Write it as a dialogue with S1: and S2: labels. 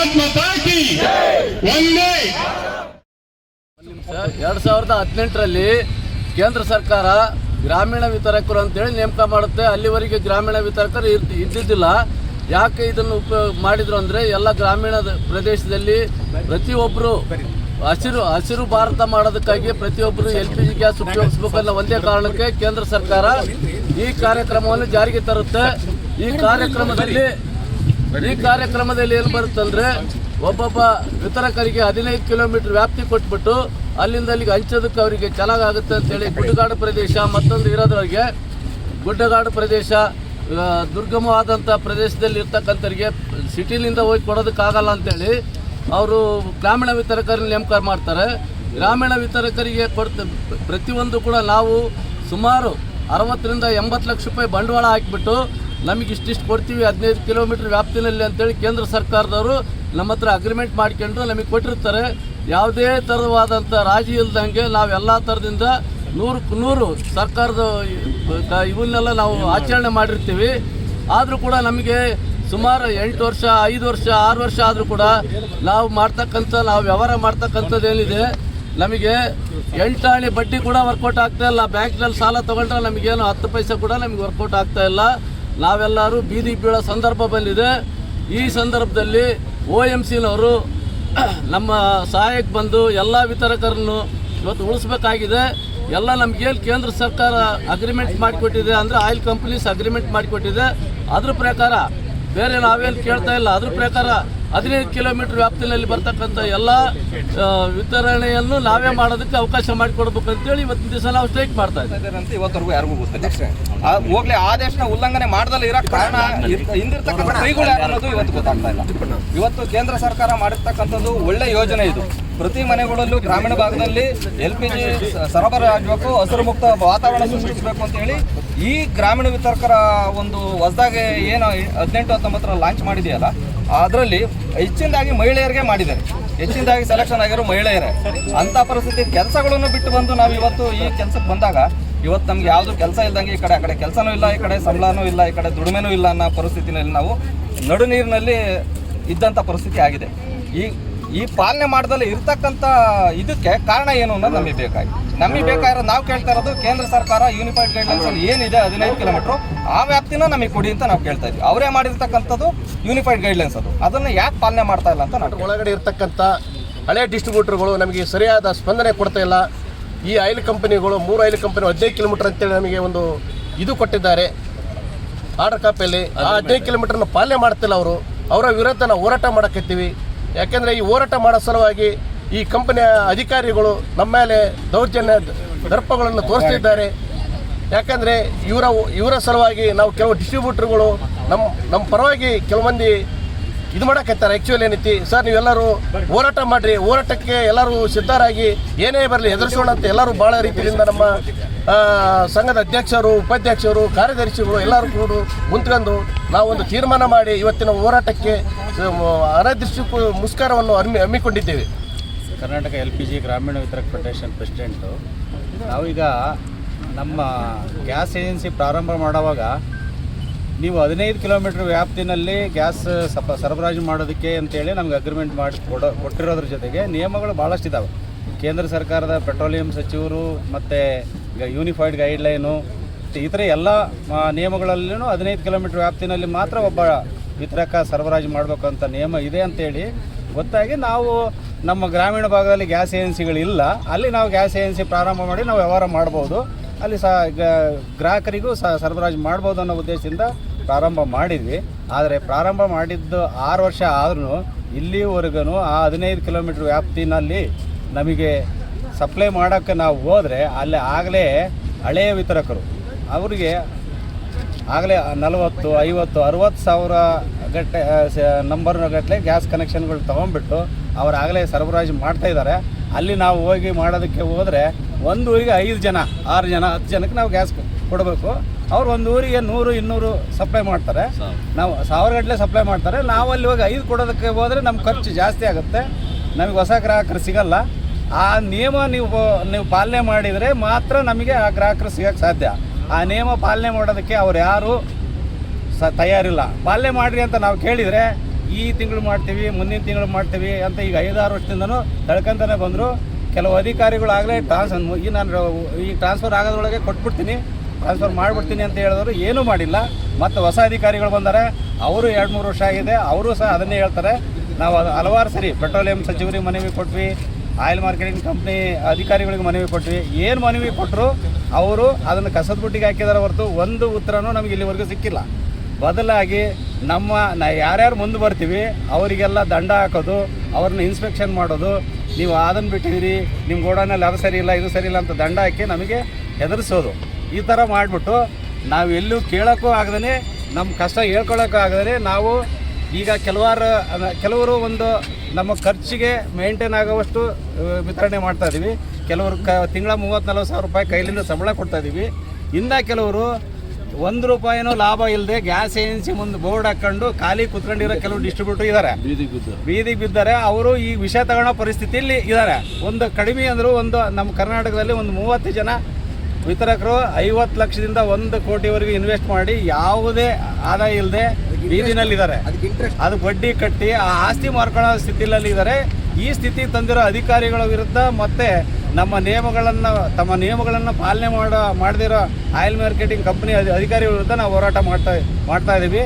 S1: ಭಾರತ್ ಮಾತಾ ಕಿ ಒಂದೇ.
S2: 2018ರಲ್ಲಿ ಕೇಂದ್ರ ಸರ್ಕಾರ ಗ್ರಾಮೀಣ ವಿತರಕರು ಅಂತೇಳಿ ನೇಮಕ ಮಾಡುತ್ತೆ. ಅಲ್ಲಿವರೆಗೆ ಗ್ರಾಮೀಣ ವಿತರಕರು ಇದ್ದಿದ್ದಿಲ್ಲ. ಯಾಕೆ ಇದನ್ನು ಮಾಡಿದ್ರು ಅಂದರೆ ಎಲ್ಲ ಗ್ರಾಮೀಣ ಪ್ರದೇಶದಲ್ಲಿ ಪ್ರತಿಯೊಬ್ಬರು ಹಸಿರು ಭಾರತ ಮಾಡೋದಕ್ಕಾಗಿ ಪ್ರತಿಯೊಬ್ಬರು LPG ಗ್ಯಾಸ್ ಉಪಯೋಗಿಸಬೇಕನ್ನೋ ಒಂದೇ ಕಾರಣಕ್ಕೆ ಕೇಂದ್ರ ಸರ್ಕಾರ ಈ ಕಾರ್ಯಕ್ರಮವನ್ನು ಜಾರಿಗೆ ತರುತ್ತೆ. ಈ ಕಾರ್ಯಕ್ರಮದಲ್ಲಿ ಏನು ಬರುತ್ತಂದರೆ ಒಬ್ಬೊಬ್ಬ ವಿತರಕರಿಗೆ 15 ಕಿಲೋಮೀಟರ್ ವ್ಯಾಪ್ತಿ ಕೊಟ್ಬಿಟ್ಟು ಅಲ್ಲಿಂದ ಅಲ್ಲಿಗೆ ಹಂಚೋದಕ್ಕೆ ಅವರಿಗೆ ಚೆನ್ನಾಗಾಗುತ್ತೆ ಅಂತೇಳಿ ಗುಡ್ಡಗಾಡು ಪ್ರದೇಶ ಮತ್ತೊಂದು ಇರೋದ್ರವರಿಗೆ ಗುಡ್ಡಗಾಡು ಪ್ರದೇಶ ದುರ್ಗಮವಾದಂಥ ಪ್ರದೇಶದಲ್ಲಿ ಇರ್ತಕ್ಕಂಥವ್ರಿಗೆ ಸಿಟಿಲಿಂದ ಹೋಗಿ ಕೊಡೋದಕ್ಕಾಗಲ್ಲ ಅಂತೇಳಿ ಅವರು ಗ್ರಾಮೀಣ ವಿತರಕರನ್ನ ನೇಮಕ ಮಾಡ್ತಾರೆ. ಗ್ರಾಮೀಣ ವಿತರಕರಿಗೆ ಪ್ರತಿಯೊಂದು ಕೂಡ ನಾವು ಸುಮಾರು 60 ರಿಂದ 80 ಲಕ್ಷ ರೂಪಾಯಿ ಬಂಡವಾಳ ಹಾಕಿಬಿಟ್ಟು ನಮಗೆ ಇಷ್ಟಿಷ್ಟು ಕೊಡ್ತೀವಿ 15 ಕಿಲೋಮೀಟರ್ ವ್ಯಾಪ್ತಿನಲ್ಲಿ ಅಂತೇಳಿ ಕೇಂದ್ರ ಸರ್ಕಾರದವರು ನಮ್ಮ ಹತ್ರ ಅಗ್ರಿಮೆಂಟ್ ಮಾಡ್ಕೊಂಡು ನಮಗೆ ಕೊಟ್ಟಿರ್ತಾರೆ. ಯಾವುದೇ ಥರವಾದಂಥ ರಾಜಿ ಇಲ್ದಂಗೆ ನಾವೆಲ್ಲ ಥರದಿಂದ 100% ಸರ್ಕಾರದ ಇವನ್ನೆಲ್ಲ ನಾವು ಆಚರಣೆ ಮಾಡಿರ್ತೀವಿ. ಆದರೂ ಕೂಡ ನಮಗೆ ಸುಮಾರು 8 ವರ್ಷ 5 ವರ್ಷ 6 ವರ್ಷ ಆದರೂ ಕೂಡ ನಾವು ವ್ಯವಹಾರ ಮಾಡ್ತಕ್ಕಂಥದ್ದೇನಿದೆ ನಮಗೆ 8 ಆಣೆ ಬಡ್ಡಿ ಕೂಡ ವರ್ಕೌಟ್ ಆಗ್ತಾ ಇಲ್ಲ. ಬ್ಯಾಂಕ್ನಲ್ಲಿ ಸಾಲ ತೊಗೊಂಡ್ರೆ ನಮಗೇನು 10 ಪೈಸೆ ಕೂಡ ನಮಗೆ ವರ್ಕೌಟ್ ಆಗ್ತಾ ಇಲ್ಲ. ನಾವೆಲ್ಲರೂ ಬೀದಿ ಬೀಳೋ ಸಂದರ್ಭ ಬಂದಿದೆ. ಈ ಸಂದರ್ಭದಲ್ಲಿ OMCನವರು ನಮ್ಮ ಸಹಾಯಕ್ಕೆ ಬಂದು ಎಲ್ಲ ವಿತರಕರನ್ನು ಇವತ್ತು ಉಳಿಸ್ಬೇಕಾಗಿದೆ. ಎಲ್ಲ ನಮಗೇನು ಕೇಂದ್ರ ಸರ್ಕಾರ ಅಗ್ರಿಮೆಂಟ್ ಮಾಡಿಕೊಟ್ಟಿದೆ ಅಂದರೆ ಆಯಿಲ್ ಕಂಪ್ನೀಸ್ ಅಗ್ರಿಮೆಂಟ್ ಮಾಡಿಕೊಟ್ಟಿದೆ. ಅದ್ರ ಪ್ರಕಾರ ಬೇರೆ ನಾವೇನು ಕೇಳ್ತಾ ಇಲ್ಲ. ಅದ್ರ ಪ್ರಕಾರ 15 ಕಿಲೋಮೀಟರ್ ವ್ಯಾಪ್ತಿನಲ್ಲಿ ಬರ್ತಕ್ಕಂಥ ಎಲ್ಲ ವಿತರಣೆಯನ್ನು ನಾವೇ ಮಾಡೋದಕ್ಕೆ ಅವಕಾಶ ಮಾಡಿಕೊಡ್ಬೇಕು ಅಂತೇಳಿ ಇವತ್ತಿನ ದಿವಸ ನಾವು ಸ್ಟ್ರೈಕ್ ಮಾಡ್ತಾ ಇದ್ದೀವಿ
S3: ಅಂತ ಇವತ್ತರೆಗೂ ಯಾರಿಗೂ ಗೊತ್ತಿಲ್ಲ. ಹೋಗ್ಲಿ ಆದೇಶನ ಉಲ್ಲಂಘನೆ ಮಾಡ್ದಲ್ಲ ಇರೋ ಕಾರಣ ಹಿಂದಿರ್ತಕ್ಕಂಥ ಕೈಗಳು ಅನ್ನೋದು ಇವತ್ತು ಗೊತ್ತಾಗ್ತಾ ಇಲ್ಲ. ಇವತ್ತು ಕೇಂದ್ರ ಸರ್ಕಾರ ಮಾಡಿರ್ತಕ್ಕಂಥದ್ದು ಒಳ್ಳೆ ಯೋಜನೆ ಇದು. ಪ್ರತಿ ಮನೆಗಳಲ್ಲೂ ಗ್ರಾಮೀಣ ಭಾಗದಲ್ಲಿ LPG ಸರಬರಾಜು ಹಸಿರು ಮುಕ್ತ ವಾತಾವರಣ ಸೃಷ್ಟಿಸಬೇಕು ಅಂತ ಹೇಳಿ ಈ ಗ್ರಾಮೀಣ ವಿತರಕರ ಒಂದು ಹೊಸದಾಗಿ ಏನು 18-19 ಲಾಂಚ್ ಮಾಡಿದೆಯಲ್ಲ ಅದರಲ್ಲಿ ಹೆಚ್ಚಿನದಾಗಿ ಮಹಿಳೆಯರಿಗೆ ಮಾಡಿದ್ದಾರೆ. ಹೆಚ್ಚಿನದಾಗಿ ಸೆಲೆಕ್ಷನ್ ಆಗಿರೋ ಮಹಿಳೆಯರೇ. ಅಂಥ ಪರಿಸ್ಥಿತಿ ಕೆಲಸಗಳನ್ನು ಬಿಟ್ಟು ಬಂದು ನಾವು ಇವತ್ತು ಈ ಕೆಲಸಕ್ಕೆ ಬಂದಾಗ ಇವತ್ತು ನಮ್ಗೆ ಯಾವುದು ಕೆಲಸ ಇಲ್ದಂಗೆ ಈ ಕಡೆ ಕೆಲಸನೂ ಇಲ್ಲ, ಈ ಕಡೆ ಸಂಬಳನೂ ಇಲ್ಲ, ಈ ಕಡೆ ದುಡಿಮೆನೂ ಇಲ್ಲ ಅನ್ನೋ ಪರಿಸ್ಥಿತಿನಲ್ಲಿ ನಾವು ನಡು ನೀರಿನಲ್ಲಿ ಇದ್ದಂಥ ಪರಿಸ್ಥಿತಿ ಆಗಿದೆ. ಈ ಪಾಲನೆ ಮಾಡ್ದಲ್ಲಿ ಇರ್ತಕ್ಕಂಥ ಇದಕ್ಕೆ ಕಾರಣ ಏನು ಅನ್ನೋದು ನಮಗೆ ಬೇಕಾಗಿರೋದು ನಾವು ಕೇಳ್ತಾ ಇರೋದು ಕೇಂದ್ರ ಸರ್ಕಾರ ಯೂನಿಫೈಡ್ ಗೈಡ್ಲೈನ್ಸ್ ಅಲ್ಲಿ ಏನಿದೆ 15 ಕಿಲೋಮೀಟರ್ ಆ ವ್ಯಾಪ್ತಿನ ನಮಗೆ ಕೊಡಿ ಅಂತ ನಾವು ಕೇಳ್ತಾ ಇದ್ವಿ. ಅವರೇ ಮಾಡಿರ್ತಕ್ಕಂಥದ್ದು ಯೂನಿಫೈಡ್ ಗೈಡ್ಲೈನ್ಸ್ ಅದನ್ನು ಯಾಕೆ ಪಾಲನೆ ಮಾಡ್ತಾ ಇಲ್ಲ ಅಂತ ನಾವು
S4: ಒಳಗಡೆ ಇರ್ತಕ್ಕಂಥ ಹಳೆ ಡಿಸ್ಟ್ರಿಬ್ಯೂಟರ್ಗಳು ನಮಗೆ ಸರಿಯಾದ ಸ್ಪಂದನೆ ಕೊಡ್ತಾ ಇಲ್ಲ. ಈ ಆಯಿಲ್ ಕಂಪನಿಗಳು 3 ಆಯಿಲ್ ಕಂಪನಿ 15 ಕಿಲೋಮೀಟರ್ ಅಂತೇಳಿ ನಮಗೆ ಒಂದು ಇದು ಕೊಟ್ಟಿದ್ದಾರೆ ಆರ್ಡರ್ ಕಾಪಿಯಲ್ಲಿ. ಆ 15 ಕಿಲೋಮೀಟರ್ನ ಪಾಲನೆ ಮಾಡ್ತಿಲ್ಲ ಅವರ ವಿರುದ್ಧ ನಾವು ಹೋರಾಟ ಮಾಡಕತ್ತೀವಿ. ಯಾಕೆಂದರೆ ಈ ಹೋರಾಟ ಮಾಡೋ ಸಲುವಾಗಿ ಈ ಕಂಪನಿಯ ಅಧಿಕಾರಿಗಳು ನಮ್ಮ ಮೇಲೆ ದೌರ್ಜನ್ಯ ದರ್ಪಗಳನ್ನು ತೋರಿಸ್ತಿದ್ದಾರೆ. ಯಾಕಂದರೆ ಇವರ ಸಲುವಾಗಿ ನಾವು ಕೆಲವು ಡಿಸ್ಟ್ರಿಬ್ಯೂಟರ್ಗಳು ನಮ್ಮ ಪರವಾಗಿ ಕೆಲವೊಂದು ಇದು ಮಾಡಕತ್ತಾರೆ. ಆ್ಯಕ್ಚುಲಿ ಏನೈತಿ ಸರ್, ನೀವೆಲ್ಲರೂ ಹೋರಾಟ ಮಾಡಿರಿ, ಹೋರಾಟಕ್ಕೆ ಎಲ್ಲರೂ ಸಿದ್ಧರಾಗಿ ಏನೇ ಬರಲಿ ಎದುರಿಸೋಣ ಅಂತ ಎಲ್ಲರೂ ಭಾಳ ರೀತಿಯಿಂದ ನಮ್ಮ ಸಂಘದ ಅಧ್ಯಕ್ಷರು, ಉಪಾಧ್ಯಕ್ಷರು, ಕಾರ್ಯದರ್ಶಿಗಳು ಎಲ್ಲರೂ ಕೂಡ ಕುಂತ್ಕೊಂಡು ನಾವೊಂದು ತೀರ್ಮಾನ ಮಾಡಿ ಇವತ್ತಿನ ಹೋರಾಟಕ್ಕೆ ಅನಿರ್ದಿಷ್ಟ ಮುಷ್ಕರವನ್ನು ಹಮ್ಮಿಕೊಂಡಿದ್ದೇವೆ.
S5: ಕರ್ನಾಟಕ LPG ಗ್ರಾಮೀಣ ವಿತರಕ ಫೆಡರೇಷನ್ ಪ್ರೆಸಿಡೆಂಟು. ನಾವೀಗ ನಮ್ಮ ಗ್ಯಾಸ್ ಏಜೆನ್ಸಿ ಪ್ರಾರಂಭ ಮಾಡುವಾಗ ನೀವು 15 ಕಿಲೋಮೀಟರ್ ವ್ಯಾಪ್ತಿನಲ್ಲಿ ಗ್ಯಾಸ್ ಸರಬರಾಜು ಮಾಡೋದಕ್ಕೆ ಅಂತೇಳಿ ನಮ್ಗೆ ಅಗ್ರಿಮೆಂಟ್ ಮಾಡಿ ಕೊಟ್ಟಿರೋದ್ರ ಜೊತೆಗೆ ನಿಯಮಗಳು ಭಾಳಷ್ಟಿದ್ದಾವೆ. ಕೇಂದ್ರ ಸರ್ಕಾರದ ಪೆಟ್ರೋಲಿಯಂ ಸಚಿವರು ಮತ್ತು ಯೂನಿಫೈಡ್ ಗೈಡ್ಲೈನು ಈ ಥರ ಎಲ್ಲ ನಿಯಮಗಳಲ್ಲೂ 15 ಕಿಲೋಮೀಟರ್ ವ್ಯಾಪ್ತಿನಲ್ಲಿ ಮಾತ್ರ ಒಬ್ಬ ವಿತರಕ ಸರಬರಾಜು ಮಾಡಬೇಕು ಅಂತ ನಿಯಮ ಇದೆ ಅಂತೇಳಿ ಗೊತ್ತಾಗಿ ನಾವು ನಮ್ಮ ಗ್ರಾಮೀಣ ಭಾಗದಲ್ಲಿ ಗ್ಯಾಸ್ ಏಜೆನ್ಸಿಗಳಿಲ್ಲ, ಅಲ್ಲಿ ನಾವು ಗ್ಯಾಸ್ ಏಜೆನ್ಸಿ ಪ್ರಾರಂಭ ಮಾಡಿ ನಾವು ವ್ಯವಹಾರ ಮಾಡ್ಬೋದು, ಅಲ್ಲಿ ಗ್ರಾಹಕರಿಗೂ ಸರಬರಾಜು ಮಾಡ್ಬೋದು ಅನ್ನೋ ಉದ್ದೇಶದಿಂದ ಪ್ರಾರಂಭ ಮಾಡಿದ್ವಿ. ಆದರೆ ಪ್ರಾರಂಭ ಮಾಡಿದ್ದು 6 ವರ್ಷ ಆದ್ರೂ ಇಲ್ಲಿವರೆಗೂ ಆ 15 ಕಿಲೋಮೀಟ್ರ್ ವ್ಯಾಪ್ತಿನಲ್ಲಿ ನಮಗೆ ಸಪ್ಲೈ ಮಾಡೋಕ್ಕೆ ನಾವು ಹೋದರೆ ಅಲ್ಲಿ ಆಗಲೇ ಹಳೆಯ ವಿತರಕರು ಅವರಿಗೆ ಆಗಲೇ 40, 50, 60 ಸಾವಿರ ನಂಬರ್ ಗಟ್ಟಲೆ ಗ್ಯಾಸ್ ಕನೆಕ್ಷನ್ಗಳು ತೊಗೊಂಡ್ಬಿಟ್ಟು ಅವ್ರು ಆಗಲೇ ಸರಬರಾಜು ಮಾಡ್ತಾಯಿದ್ದಾರೆ. ಅಲ್ಲಿ ನಾವು ಹೋಗಿ ಮಾಡೋದಕ್ಕೆ ಹೋದರೆ ಒಂದು ಊರಿಗೆ 5 ಜನ 6 ಜನ 10 ಜನಕ್ಕೆ ನಾವು ಗ್ಯಾಸ್ ಕೊಡಬೇಕು. ಅವ್ರು ಒಂದು ಊರಿಗೆ 100, 200 ಸಪ್ಲೈ ಮಾಡ್ತಾರೆ, ನಾವು 1000 ಗಟ್ಟಲೆ ಸಪ್ಲೈ ಮಾಡ್ತಾರೆ. ನಾವು ಅಲ್ಲಿ ಹೋಗಿ 5 ಕೊಡೋದಕ್ಕೆ ಹೋದರೆ ನಮ್ಮ ಖರ್ಚು ಜಾಸ್ತಿ ಆಗುತ್ತೆ, ನಮಗೆ ಹೊಸ ಗ್ರಾಹಕರು ಸಿಗಲ್ಲ. ಆ ನಿಯಮ ನೀವು ಪಾಲನೆ ಮಾಡಿದರೆ ಮಾತ್ರ ನಮಗೆ ಆ ಗ್ರಾಹಕರು ಸಿಗೋಕ್ಕೆ ಸಾಧ್ಯ. ಆ ನಿಯಮ ಪಾಲನೆ ಮಾಡೋದಕ್ಕೆ ಅವ್ರು ಯಾರು ತಯಾರಿಲ್ಲ. ಪಾಲನೆ ಮಾಡಿರಿ ಅಂತ ನಾವು ಕೇಳಿದರೆ ಈ ತಿಂಗಳು ಮಾಡ್ತೀವಿ, ಮುಂದಿನ ತಿಂಗಳು ಮಾಡ್ತೀವಿ ಅಂತ ಈಗ 5-6 ವರ್ಷದಿಂದನೂ ತಳ್ಕೊಂತಾನೆ ಬಂದರು. ಕೆಲವು ಅಧಿಕಾರಿಗಳಾಗಲೇ ಈ ಟ್ರಾನ್ಸ್ಫರ್ ಆಗೋದ್ರೊಳಗೆ ಕೊಟ್ಬಿಡ್ತೀನಿ, ಟ್ರಾನ್ಸ್ಫರ್ ಮಾಡಿಬಿಡ್ತೀನಿ ಅಂತ ಹೇಳಿದ್ರು, ಏನೂ ಮಾಡಿಲ್ಲ. ಮತ್ತು ಹೊಸ ಅಧಿಕಾರಿಗಳು ಬಂದರೆ ಅವರು 2-3 ವರ್ಷ ಆಗಿದೆ, ಅವರು ಸಹ ಅದನ್ನೇ ಹೇಳ್ತಾರೆ. ನಾವು ಹಲವಾರು ಸರಿ ಪೆಟ್ರೋಲಿಯಂ ಸಚಿವರಿಗೆ ಮನವಿ ಕೊಟ್ವಿ, ಆಯಿಲ್ ಮಾರ್ಕೆಟಿಂಗ್ ಕಂಪ್ನಿ ಅಧಿಕಾರಿಗಳಿಗೆ ಮನವಿ ಕೊಟ್ವಿ. ಏನು ಮನವಿ ಕೊಟ್ಟರು ಅವರು ಅದನ್ನು ಕಸದ ಬುಟ್ಟಿಗೆ ಹಾಕಿದಾರೆ ಹೊರತು ಒಂದು ಉತ್ತರನೂ ನಮಗೆ ಇಲ್ಲಿವರೆಗೂ ಸಿಕ್ಕಿಲ್ಲ. ಬದಲಾಗಿ ಯಾರ್ಯಾರು ಮುಂದೆ ಬರ್ತೀವಿ ಅವರಿಗೆಲ್ಲ ದಂಡ ಹಾಕೋದು, ಅವ್ರನ್ನ ಇನ್ಸ್ಪೆಕ್ಷನ್ ಮಾಡೋದು, ನೀವು ಅದನ್ನು ಬಿಟ್ಟಿದ್ದೀರಿ, ನಿಮ್ಮ ಗೋಡನಲ್ಲಿ ಅದು ಸರಿ ಇಲ್ಲ, ಇದು ಸರಿ ಇಲ್ಲ ಅಂತ ದಂಡ ಹಾಕಿ ನಮಗೆ ಹೆದರಿಸೋದು. ಈ ಥರ ಮಾಡಿಬಿಟ್ಟು ನಾವು ಎಲ್ಲೂ ಕೇಳೋಕ್ಕೂ ಆಗದೇ, ನಮ್ಮ ಕಷ್ಟ ಹೇಳ್ಕೊಳ್ಳೋಕ್ಕೂ ಆಗದೇ, ನಾವು ಈಗ ಕೆಲವರು ಒಂದು ನಮ್ಮ ಖರ್ಚಿಗೆ ಮೇಂಟೈನ್ ಆಗೋವಷ್ಟು ವಿತರಣೆ ಮಾಡ್ತಾಯಿದ್ದೀವಿ. ಕೆಲವರು ತಿಂಗಳ 30-40 ಸಾವಿರ ರೂಪಾಯಿ ಕೈಲಿಂದ ಸಂಬಳ ಕೊಡ್ತಾಯಿದ್ದೀವಿ. ಇನ್ನು ಕೆಲವರು ₹1 ಲಾಭ ಇಲ್ಲದೆ ಗ್ಯಾಸ್ ಏಜೆನ್ಸಿ ಮುಂದೆ ಬೋರ್ಡ್ ಹಾಕ್ಕೊಂಡು ಖಾಲಿ ಕುತ್ಕೊಂಡಿರೋ ಕೆಲವು ಡಿಸ್ಟ್ರಿಬ್ಯೂಟರ್ ಇದ್ದಾರೆ, ಬೀದಿಗೆ ಬಿದ್ದಾರೆ. ಅವರು ಈ ವಿಷಯ ತಗೊಳ್ಳೋ ಪರಿಸ್ಥಿತಿಯಲ್ಲಿ ಇದ್ದಾರೆ. ಒಂದು ಕಡಿಮೆ ಅಂದರೂ ನಮ್ಮ ಕರ್ನಾಟಕದಲ್ಲಿ 30 ಜನ ವಿತರಕರು 50 ಲಕ್ಷದಿಂದ 1 ಕೋಟಿವರೆಗೂ ಇನ್ವೆಸ್ಟ್ ಮಾಡಿ ಯಾವುದೇ ಆದಾಯ ಇಲ್ಲದೆ ಬೀದಿನಲ್ಲಿದ್ದಾರೆ. ಅದು ಬಡ್ಡಿ ಕಟ್ಟಿ ಆ ಆಸ್ತಿ ಮಾರ್ಕೊಳ್ಳೋ ಸ್ಥಿತಿಯಲ್ಲಿ ಇದ್ದಾರೆ. ಈ ಸ್ಥಿತಿ ತಂದಿರೋ ಅಧಿಕಾರಿಗಳ ವಿರುದ್ಧ ಮತ್ತು ತಮ್ಮ ನಿಯಮಗಳನ್ನು ಪಾಲನೆ ಮಾಡದಿರೋ ಆಯಿಲ್ ಮಾರ್ಕೆಟಿಂಗ್ ಕಂಪ್ನಿ ಅಧಿಕಾರಿಗಳ ವಿರುದ್ಧ ನಾವು ಹೋರಾಟ ಮಾಡ್ತಾ ಇದ್ದೀವಿ.